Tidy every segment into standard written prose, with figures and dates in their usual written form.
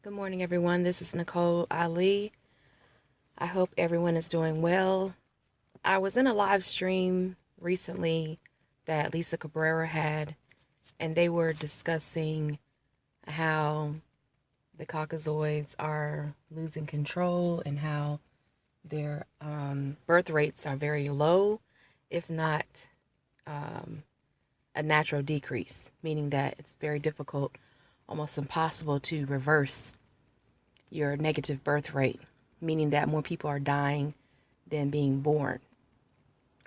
Good morning, everyone. This is Nicole Ali. I hope everyone is doing well. I was in a live stream recently that Lisa Cabrera had, and they were discussing how the Caucasoids are losing control and how their birth rates are very low, if not a natural decrease, meaning that it's very difficult, almost impossible to reverse your negative birth rate, meaning that more people are dying than being born.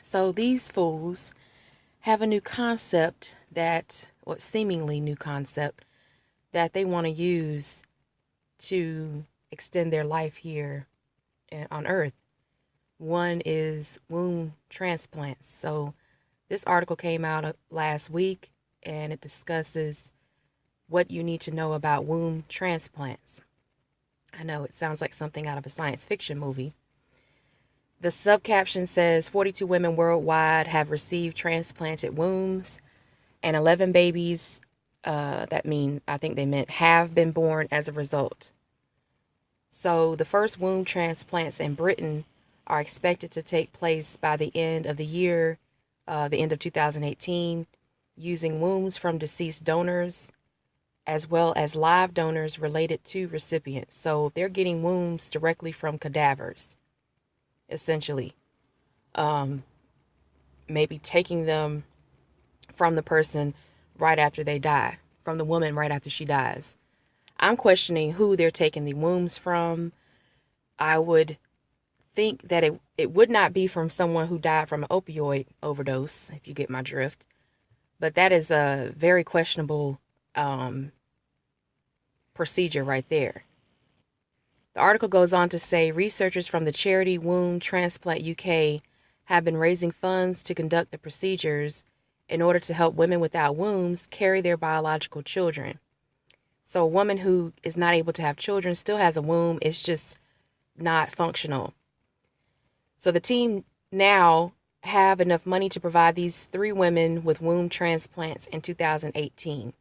So these fools have a new concept or seemingly new concept, that they want to use to extend their life here on Earth. One is womb transplants. So this article came out last week, and it discusses what you need to know about womb transplants. I know it sounds like something out of a science fiction movie. The subcaption says 42 women worldwide have received transplanted wombs, and 11 babies, I think they meant have been born as a result. So the first womb transplants in Britain are expected to take place by the end of the year, the end of 2018, using wombs from deceased donors as well as live donors related to recipients. So they're getting wombs directly from cadavers, essentially. Maybe taking them from the person right after they die, from the woman right after she dies. I'm questioning who they're taking the wombs from. I would think that it would not be from someone who died from an opioid overdose, if you get my drift. But that is a very questionable procedure right there. The article goes on to say researchers from the charity Womb Transplant UK have been raising funds to conduct the procedures in order to help women without wombs carry their biological children. So a woman who is not able to have children still has a womb, it's just not functional. So the team now have enough money to provide these 3 women with womb transplants in 2018.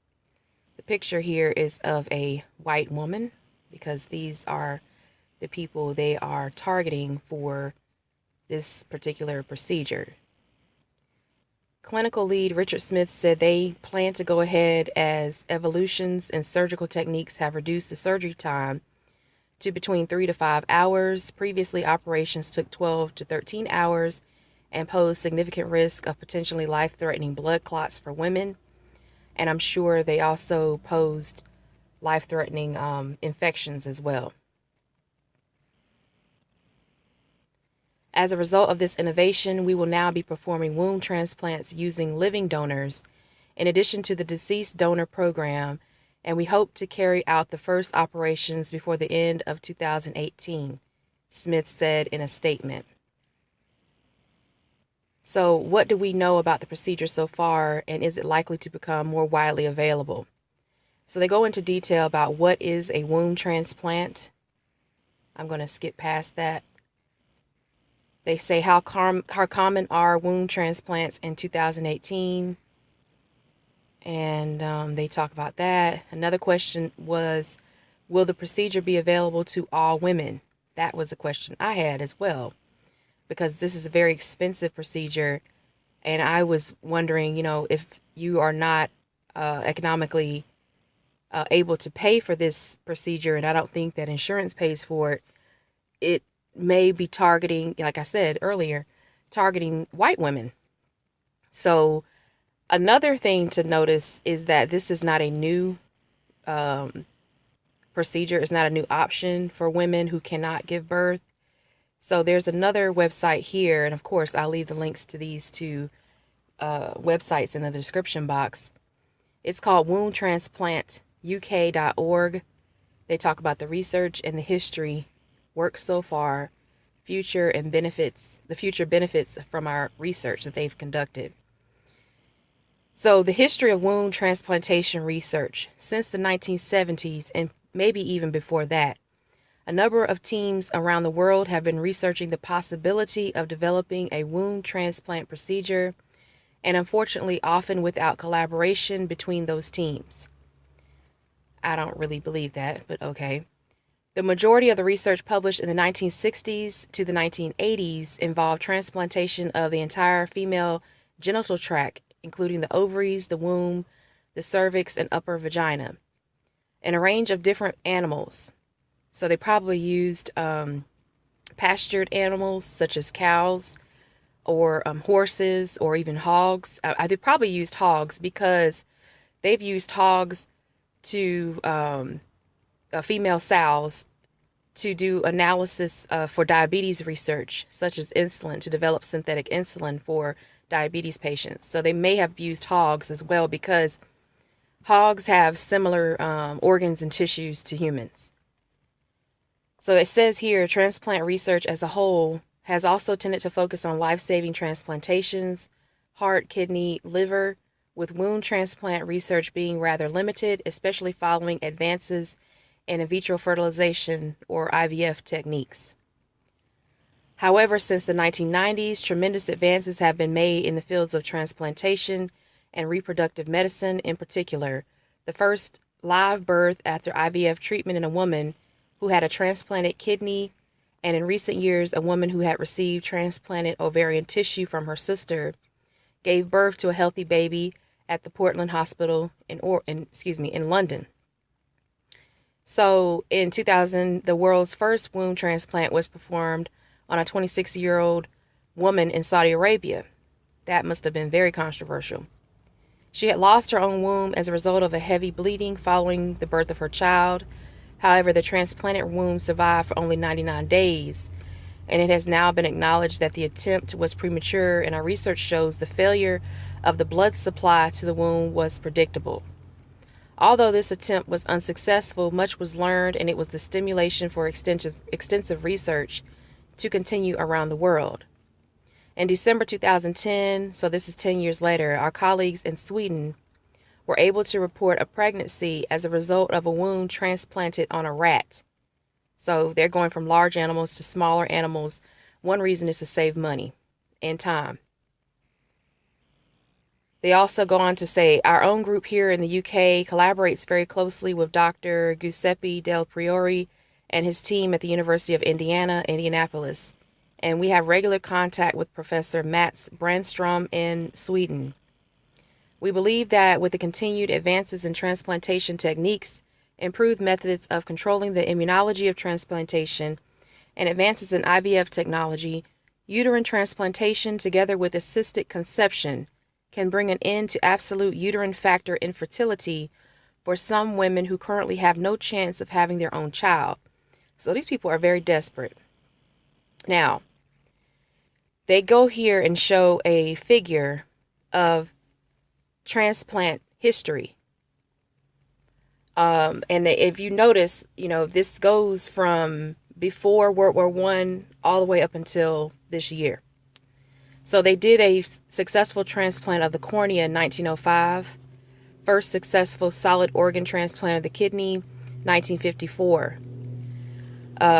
The picture here is of a white woman, because these are the people they are targeting for this particular procedure. Clinical lead Richard Smith said they plan to go ahead as evolutions in surgical techniques have reduced the surgery time to between 3 to 5 hours. Previously, operations took 12 to 13 hours and posed significant risk of potentially life-threatening blood clots for women. And I'm sure they also posed life-threatening infections as well. As a result of this innovation, we will now be performing womb transplants using living donors, in addition to the deceased donor program, and we hope to carry out the first operations before the end of 2018, Smith said in a statement. So what do we know about the procedure so far, and is it likely to become more widely available? So they go into detail about what is a womb transplant. I'm going to skip past that. They say how common are womb transplants in 2018, and they talk about that. Another question was, will the procedure be available to all women? That was a question I had as well, because this is a very expensive procedure, and I was wondering, if you are not economically able to pay for this procedure, and I don't think that insurance pays for it, it may be targeting, like I said earlier, targeting white women. So another thing to notice is that this is not a new procedure. It's not a new option for women who cannot give birth. So there's another website here, and of course I'll leave the links to these 2 websites in the description box. It's called wombtransplantuk.org. They talk about the research and the history, work so far, the future benefits from our research that they've conducted. So the history of womb transplantation research since the 1970s, and maybe even before that, a number of teams around the world have been researching the possibility of developing a womb transplant procedure, and unfortunately often without collaboration between those teams. I don't really believe that, but okay. The majority of the research published in the 1960s to the 1980s involved transplantation of the entire female genital tract, including the ovaries, the womb, the cervix, and upper vagina, in a range of different animals. So they probably used pastured animals such as cows or horses or even hogs. They probably used hogs because they've used hogs to female sows to do analysis for diabetes research, such as insulin, to develop synthetic insulin for diabetes patients. So they may have used hogs as well because hogs have similar organs and tissues to humans. So it says here, transplant research as a whole has also tended to focus on life-saving transplantations, heart, kidney, liver, with wound transplant research being rather limited, especially following advances in vitro fertilization or IVF techniques. However, since the 1990s, tremendous advances have been made in the fields of transplantation and reproductive medicine in particular. The first live birth after IVF treatment in a woman who had a transplanted kidney, and in recent years, a woman who had received transplanted ovarian tissue from her sister, gave birth to a healthy baby at the Portland Hospital in London. So in 2000, the world's first womb transplant was performed on a 26-year-old woman in Saudi Arabia. That must have been very controversial. She had lost her own womb as a result of a heavy bleeding following the birth of her child. However, the transplanted womb survived for only 99 days, and it has now been acknowledged that the attempt was premature, and our research shows the failure of the blood supply to the womb was predictable. Although this attempt was unsuccessful, much was learned, and it was the stimulation for extensive research to continue around the world. In December 2010, so this is 10 years later, our colleagues in Sweden were able to report a pregnancy as a result of a womb transplanted on a rat. So they're going from large animals to smaller animals. One reason is to save money and time. They also go on to say, our own group here in the UK collaborates very closely with Dr. Giuseppe Del Priore and his team at the University of Indiana, Indianapolis. And we have regular contact with Professor Mats Brandstrom in Sweden. We believe that with the continued advances in transplantation techniques, improved methods of controlling the immunology of transplantation, and advances in IVF technology, uterine transplantation together with assisted conception can bring an end to absolute uterine factor infertility for some women who currently have no chance of having their own child. So these people are very desperate. Now, they go here and show a figure of transplant history. And if you notice, this goes from before World War I all the way up until this year. So they did a successful transplant of the cornea in 1905. First successful solid organ transplant of the kidney, 1954.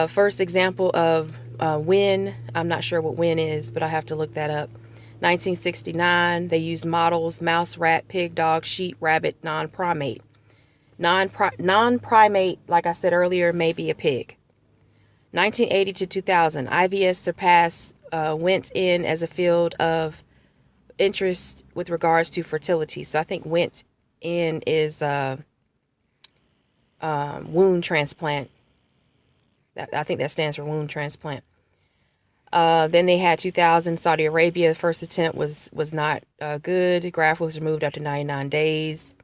First example of Wen, I'm not sure what Wen is, but I have to look that up. 1969, they used models, mouse, rat, pig, dog, sheep, rabbit, non-primate. Non-primate, like I said earlier, may be a pig. 1980 to 2000, IVS surpassed, went in as a field of interest with regards to fertility. So I think went in is wound transplant. I think that stands for wound transplant. Then they had 2000, Saudi Arabia. The first attempt was not good. Graft was removed after 99 days.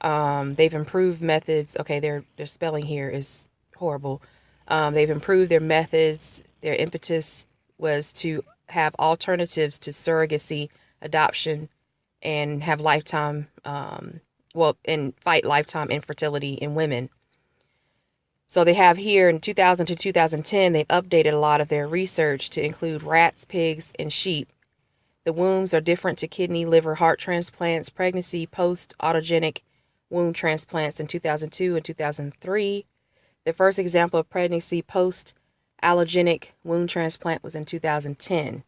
They've improved methods. Okay, their spelling here is horrible. They've improved their methods. Their impetus was to have alternatives to surrogacy, adoption, and have lifetime, and fight lifetime infertility in women. So they have here in 2000 to 2010, they've updated a lot of their research to include rats, pigs, and sheep. The wombs are different to kidney, liver, heart transplants, pregnancy, post-autogenic womb transplants in 2002 and 2003. The first example of pregnancy post-allogenic womb transplant was in 2010.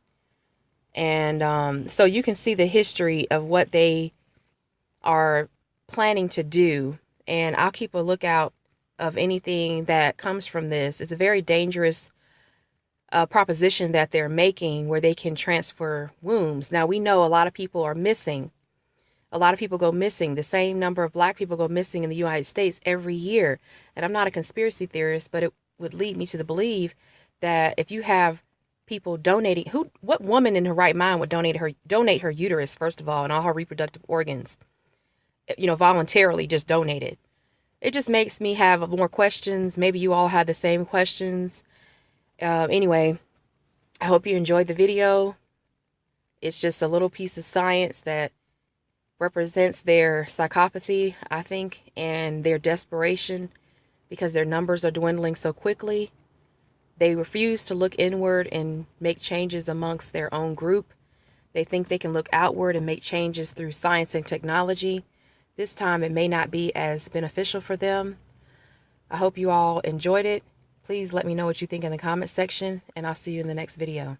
And so you can see the history of what they are planning to do and I'll keep a lookout of anything that comes from this. It's a very dangerous proposition that they're making, where they can transfer wombs. Now, we know a lot of people are missing. A lot of people go missing. The same number of black people go missing in the United States every year. And I'm not a conspiracy theorist, but it would lead me to the belief that if you have people donating, what woman in her right mind would donate her uterus, first of all, and all her reproductive organs, voluntarily just donate it? It just makes me have more questions. Maybe you all have the same questions. Anyway, I hope you enjoyed the video. It's just a little piece of science that represents their psychopathy, I think, and their desperation because their numbers are dwindling so quickly. They refuse to look inward and make changes amongst their own group. They think they can look outward and make changes through science and technology. This time it may not be as beneficial for them. I hope you all enjoyed it. Please let me know what you think in the comment section, and I'll see you in the next video.